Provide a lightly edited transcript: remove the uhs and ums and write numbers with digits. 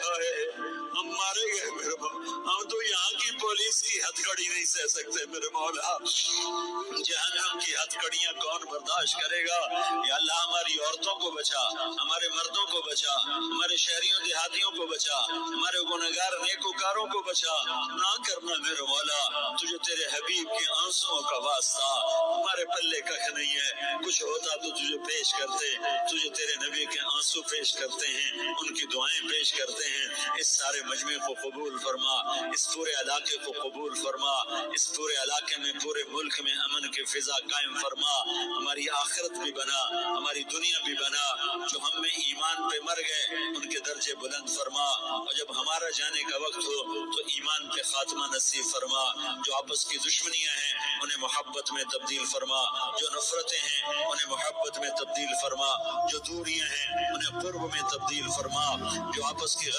ہائے ہم مارے گئے میرے مولا، ہم تو یہاں کی پولیس کی ہتھکڑی نہیں سہ سکتے میرے مولا، جہنم کی ہتھکڑیاں کون برداشت کرے گا؟ یا اللہ ہماری عورتوں کو بچا، ہمارے مردوں کو بچا، ہمارے شہریوں دیہاتیوں کو بچا، ہمارے گنہگار نیکوکاروں کو بچا، نہ کرنا میرے مولا، تجھے تیرے حبیب کے آنسوؤں کا واسطہ، ہمارے پلے کھ نہیں ہے، کچھ ہوتا تو تجھے پیش کرتے، تجھے تیرے نبی کے آنسو پیش کرتے ہیں، ان کی دعائیں پیش کرتے ہیں، اس سارے مجمع کو قبول فرما، اس پورے علاقے کو قبول فرما، اس پورے علاقے میں پورے ملک میں امن کی فضا قائم فرما، ہماری آخرت بھی بنا، ہماری دنیا بھی بنا، جو ہم میں ایمان پہ مر گئے ان کے درجے بلند فرما، اور جب ہمارا جانے کا وقت ہو تو ایمان پہ خاتمہ نصیب فرما، جو آپس کی دشمنیاں ہیں انہیں محبت میں تبدیل فرما، جو نفرتیں ہیں انہیں محبت میں تبدیل فرما، جو دوریاں ہیں انہیں قرب میں تبدیل فرما، جو آپس کی